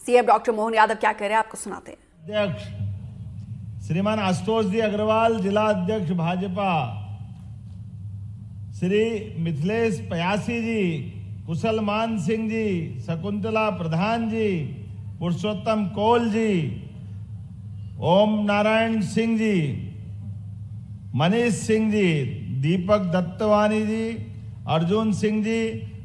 CM doctor Mohan Yadav क्या कह रहे हैं आपको सुनाते हैं। अध्यक्ष श्रीमान आशुतोष जी अग्रवाल, जिला अध्यक्ष भाजपा श्री मिथिलेश पयासी जी, कुशल मान सिंह जी, शकुंतला प्रधान जी, पुरुषोत्तम कौल जी, ओम नारायण सिंह जी, मनीष सिंह जी, दीपक दत्तवानी जी, अर्जुन सिंह जी,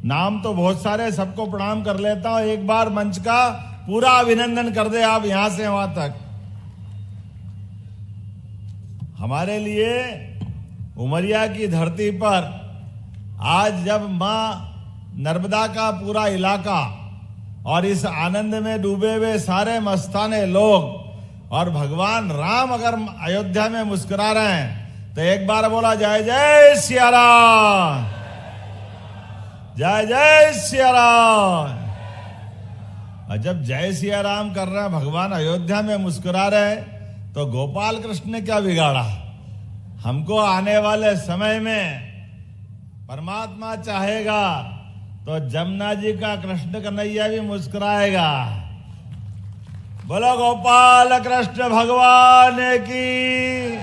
नाम तो बहुत सारे, सबको प्रणाम कर लेता हूं। एक बार मंच का पूरा अभिनंदन कर दे आप यहां से वहां तक। हमारे लिए उमरिया की धरती पर आज जब मां नर्मदा का पूरा इलाका और इस आनंद में डूबे हुए सारे मस्ताने लोग और भगवान राम अगर अयोध्या में मुस्कुरा रहे हैं तो एक बार बोला जय जय सिया राम, जय जय सिया राम। और जब जय सिया राम कर रहे हैं, भगवान अयोध्या में मुस्कुरा रहे हैं, तो गोपाल कृष्ण ने क्या बिगाड़ा। हमको आने वाले समय में परमात्मा चाहेगा तो जमुना जी का कृष्ण कन्हैया भी मुस्कुराएगा। बोलो गोपाल कृष्ण भगवान की,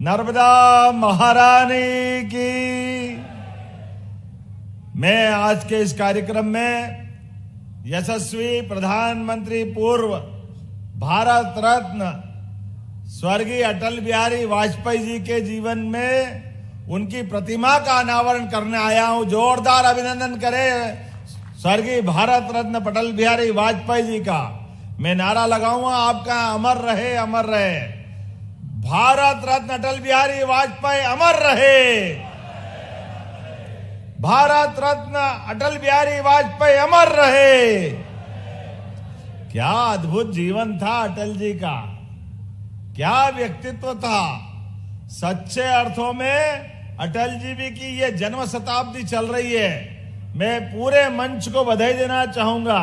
नर्मदा महारानी की। मैं आज के इस कार्यक्रम में यशस्वी प्रधानमंत्री पूर्व भारत रत्न स्वर्गीय अटल बिहारी वाजपेयी जी के जीवन में उनकी प्रतिमा का अनावरण करने आया हूं। जोरदार अभिनंदन करें स्वर्गीय भारत रत्न अटल बिहारी वाजपेयी जी का। मैं नारा लगाऊंगा आपका, अमर रहे अमर रहे। भारत रत्न अटल बिहारी वाजपेयी अमर रहे। भारत रत्न अटल बिहारी वाजपेयी अमर रहे। क्या अद्भुत जीवन था अटल जी का, क्या व्यक्तित्व था। सच्चे अर्थों में अटल जी भी की ये जन्म शताब्दी चल रही है। मैं पूरे मंच को बधाई देना चाहूंगा।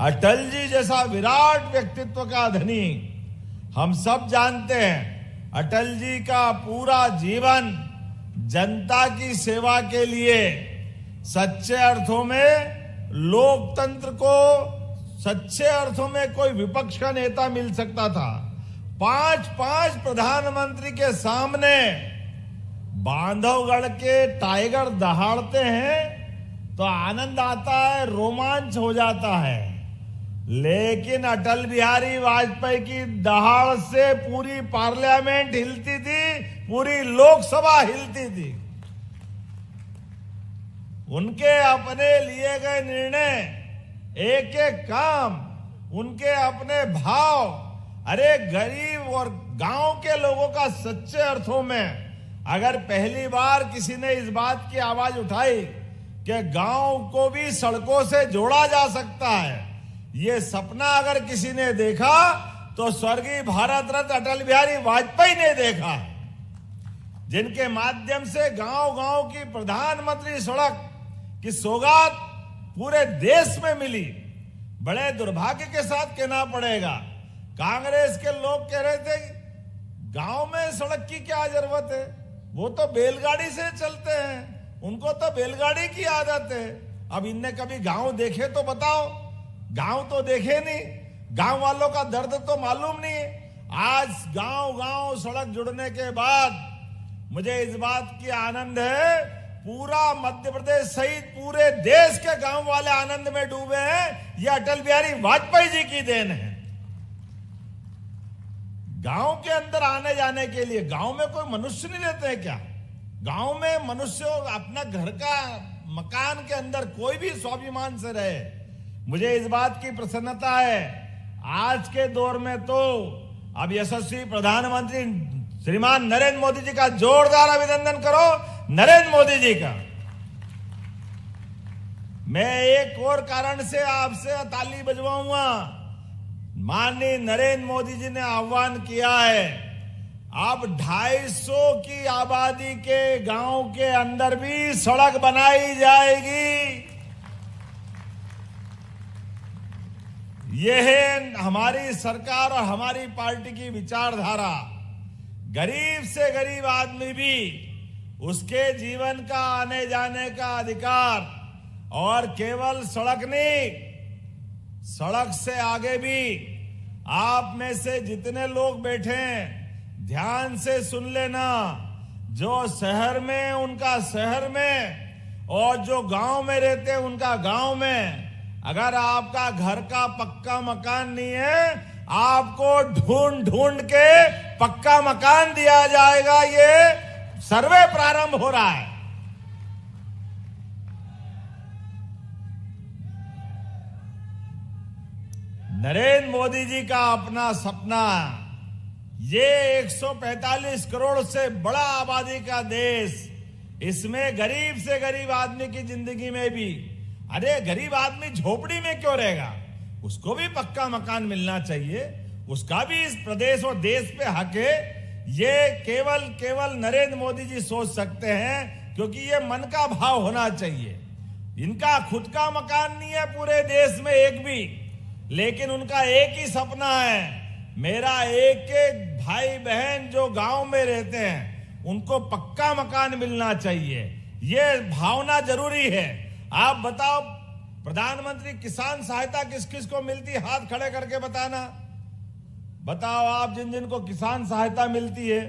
अटल जी जैसा विराट व्यक्तित्व का धनी हम सब जानते हैं। अटल जी का पूरा जीवन जनता की सेवा के लिए, सच्चे अर्थों में लोकतंत्र को सच्चे अर्थों में कोई विपक्ष का नेता मिल सकता था। पांच प्रधानमंत्री के सामने बांधवगढ़ के टाइगर दहाड़ते हैं तो आनंद आता है, रोमांच हो जाता है। लेकिन अटल बिहारी वाजपेयी की दहाड़ से पूरी पार्लियामेंट हिलती थी, पूरी लोकसभा हिलती थी। उनके अपने लिए गए निर्णय, एक एक काम, उनके अपने भाव, अरे गरीब और गांव के लोगों का सच्चे अर्थों में अगर पहली बार किसी ने इस बात की आवाज उठाई कि गांव को भी सड़कों से जोड़ा जा सकता है, ये सपना अगर किसी ने देखा तो स्वर्गीय भारत रत्न अटल बिहारी वाजपेयी ने देखा, जिनके माध्यम से गांव गांव की प्रधानमंत्री सड़क की सौगात पूरे देश में मिली। बड़े दुर्भाग्य के साथ कहना पड़ेगा, कांग्रेस के लोग कह रहे थे गांव में सड़क की क्या जरूरत है, वो तो बैलगाड़ी से चलते हैं, उनको तो बैलगाड़ी की आदत है। अब इनने कभी गांव देखे तो बताओ, गांव तो देखे नहीं, गांव वालों का दर्द तो मालूम नहीं। आज गांव गांव सड़क जुड़ने के बाद मुझे इस बात की आनंद है, पूरा मध्य प्रदेश सहित पूरे देश के गांव वाले आनंद में डूबे हैं। यह अटल बिहारी वाजपेयी जी की देन है। गांव के अंदर आने जाने के लिए गांव में कोई मनुष्य नहीं रहते हैं क्या? गांव में मनुष्य अपना घर का मकान के अंदर कोई भी स्वाभिमान से रहे। मुझे इस बात की प्रसन्नता है, आज के दौर में तो अब यशस्वी प्रधानमंत्री श्रीमान नरेंद्र मोदी जी का जोरदार अभिनंदन करो, नरेंद्र मोदी जी का। मैं एक और कारण से आपसे ताली बजवाऊंगा। माननीय नरेंद्र मोदी जी ने आह्वान किया है, अब 250 की आबादी के गांव के अंदर भी सड़क बनाई जाएगी। यह है हमारी सरकार और हमारी पार्टी की विचारधारा। गरीब से गरीब आदमी भी उसके जीवन का आने जाने का अधिकार, और केवल सड़क नहीं, सड़क से आगे भी आप में से जितने लोग बैठे हैं ध्यान से सुन लेना। जो शहर में उनका शहर में और जो गांव में रहते हैं उनका गांव में, अगर आपका घर का पक्का मकान नहीं है, आपको ढूंढ ढूंढ के पक्का मकान दिया जाएगा। ये सर्वे प्रारंभ हो रहा है। नरेंद्र मोदी जी का अपना सपना, ये 145 करोड़ से बड़ा आबादी का देश, इसमें गरीब से गरीब आदमी की जिंदगी में भी, अरे गरीब आदमी झोपड़ी में क्यों रहेगा, उसको भी पक्का मकान मिलना चाहिए, उसका भी इस प्रदेश और देश पे हक है। ये केवल नरेंद्र मोदी जी सोच सकते हैं, क्योंकि ये मन का भाव होना चाहिए। इनका खुद का मकान नहीं है पूरे देश में एक भी, लेकिन उनका एक ही सपना है, मेरा एक एक भाई बहन जो गांव में रहते हैं उनको पक्का मकान मिलना चाहिए। ये भावना जरूरी है। आप बताओ, प्रधानमंत्री किसान सहायता किस किस को मिलती, हाथ खड़े करके बताना। बताओ आप जिन जिन को किसान सहायता मिलती है,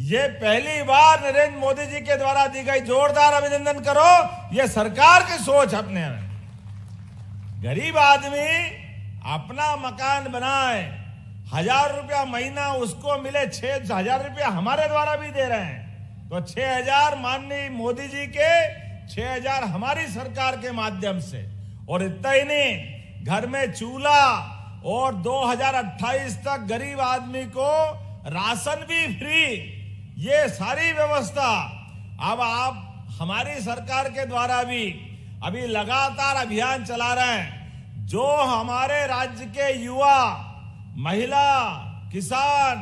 ये पहली बार नरेंद्र मोदी जी के द्वारा दी गई, जोरदार अभिनंदन करो। ये सरकार की सोच अपने में। गरीब आदमी अपना मकान बनाए, 1000 रुपया महीना उसको मिले, 6000 रुपया हमारे द्वारा भी दे रहे हैं, तो 6000 माननीय मोदी जी के, 6000 हमारी सरकार के माध्यम से। और इतना ही नहीं, घर में चूल्हा, और 2028 तक गरीब आदमी को राशन भी फ्री, ये सारी व्यवस्था अब आप हमारी सरकार के द्वारा भी अभी लगातार अभियान चला रहे हैं। जो हमारे राज्य के युवा, महिला, किसान,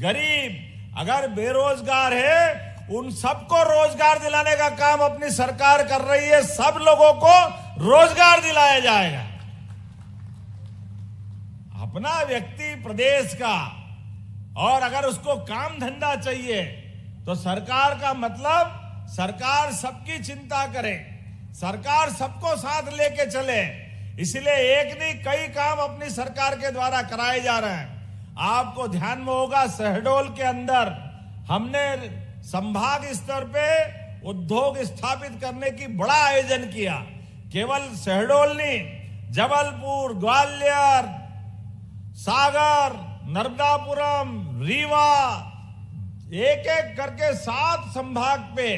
गरीब अगर बेरोजगार है, उन सबको रोजगार दिलाने का काम अपनी सरकार कर रही है। सब लोगों को रोजगार दिलाया जाएगा। अपना व्यक्ति प्रदेश का, और अगर उसको काम धंधा चाहिए तो सरकार का मतलब सरकार सबकी चिंता करे, सरकार सबको साथ लेके चले। इसलिए एक नहीं कई काम अपनी सरकार के द्वारा कराए जा रहे हैं। आपको ध्यान में होगा, शहडोल के अंदर हमने संभाग स्तर पे उद्योग स्थापित करने की बड़ा आयोजन किया। केवल शहडोल नहीं, जबलपुर, ग्वालियर, सागर, नर्मदापुरम, रीवा, एक एक करके 7 संभाग पे।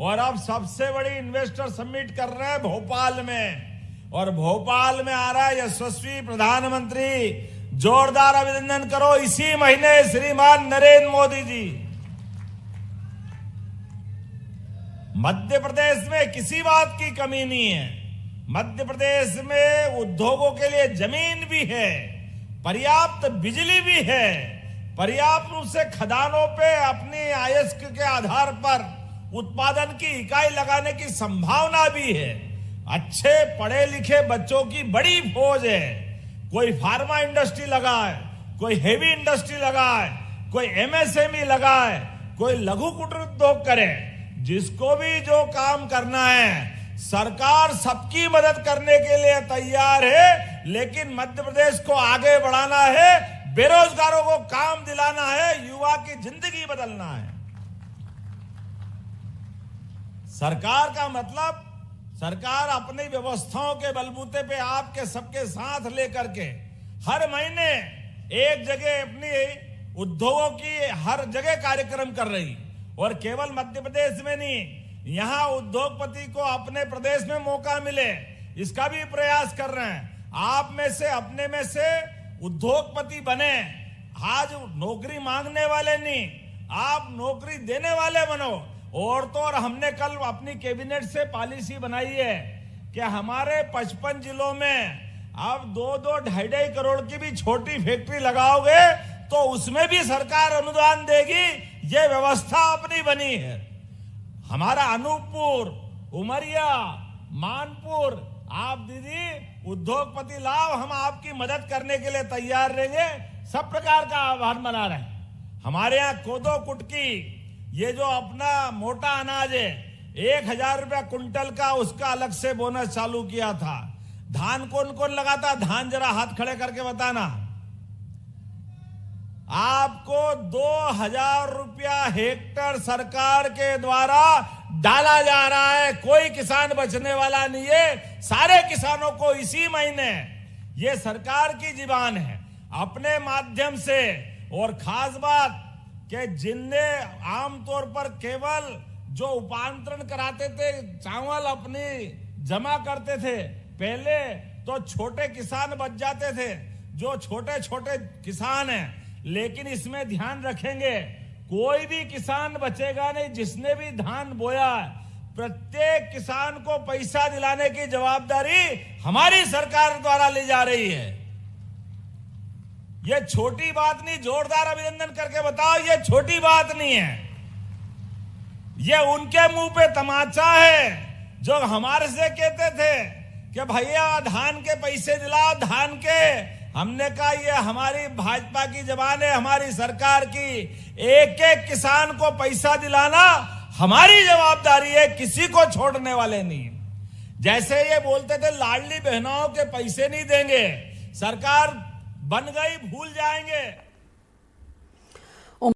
और अब सबसे बड़ी इन्वेस्टर समिट कर रहे हैं भोपाल में, और भोपाल में आ रहा है यशस्वी प्रधानमंत्री। जोरदार अभिनंदन करो इसी महीने श्रीमान नरेंद्र मोदी जी। मध्य प्रदेश में किसी बात की कमी नहीं है। मध्य प्रदेश में उद्योगों के लिए जमीन भी है, पर्याप्त बिजली भी है, पर्याप्त रूप से खदानों पे अपनी आयस्क के आधार पर उत्पादन की इकाई लगाने की संभावना भी है। अच्छे पढ़े लिखे बच्चों की बड़ी फौज है। कोई फार्मा इंडस्ट्री लगाए, कोई हेवी इंडस्ट्री लगाए, कोई एमएसएमई लगाए, कोई लघु कुटीर उद्योग करे। जिसको भी जो काम करना है, सरकार सबकी मदद करने के लिए तैयार है। लेकिन मध्य प्रदेश को आगे बढ़ाना है, बेरोजगारों को काम दिलाना है, युवा की जिंदगी बदलना है। सरकार का मतलब, सरकार अपनी व्यवस्थाओं के बलबूते पे आपके सबके साथ लेकर के हर महीने एक जगह अपनी उद्योगों की हर जगह कार्यक्रम कर रही। और केवल मध्य प्रदेश में नहीं, यहां उद्योगपति को अपने प्रदेश में मौका मिले, इसका भी प्रयास कर रहे हैं। आप में से, अपने में से उद्योगपति बने। आज नौकरी मांगने वाले नहीं, आप नौकरी देने वाले बनो। और तो और हमने कल अपनी कैबिनेट से पॉलिसी बनाई है कि हमारे 55 जिलों में अब 2-2, 2.5 करोड़ की भी छोटी फैक्ट्री लगाओगे तो उसमें भी सरकार अनुदान देगी। ये व्यवस्था अपनी बनी है। हमारा अनूपपुर, उमरिया, मानपुर, आप दीदी उद्योगपति लाओ, हम आपकी मदद करने के लिए तैयार रहेंगे। सब प्रकार का आह्वान बना रहे हैं। हमारे यहाँ कोदो कुटकी, ये जो अपना मोटा अनाज है, 1000 रुपया कुंटल का उसका अलग से बोनस चालू किया था। धान कौन कौन लगाता? धान जरा हाथ खड़े करके बताना। आपको 2000 रुपया हेक्टर सरकार के द्वारा डाला जा रहा है। कोई किसान बचने वाला नहीं है। सारे किसानों को इसी महीने, ये सरकार की जीवान है, अपने माध्यम से, और खास बात कि जिनने आमतौर पर केवल जो उपांतरण कराते थे, चावल अपनी जमा करते थे, पहले तो छोटे किसान बच जाते थे, जो छोटे छोटे किसान हैं। लेकिन इसमें ध्यान रखेंगे, कोई भी किसान बचेगा नहीं जिसने भी धान बोया। प्रत्येक किसान को पैसा दिलाने की जवाबदारी हमारी सरकार द्वारा ली जा रही है। ये छोटी बात नहीं, जोरदार अभिनंदन करके बताओ, ये छोटी बात नहीं है। ये उनके मुंह पे तमाचा है जो हमारे से कहते थे कि भैया धान के पैसे दिलाओ, धान के। हमने कहा ये हमारी भाजपा की जबान है, हमारी सरकार की। एक एक किसान को पैसा दिलाना हमारी जवाबदारी है, किसी को छोड़ने वाले नहीं। जैसे ये बोलते थे लाडली बहनों के पैसे नहीं देंगे, सरकार बन गई भूल जाएंगे।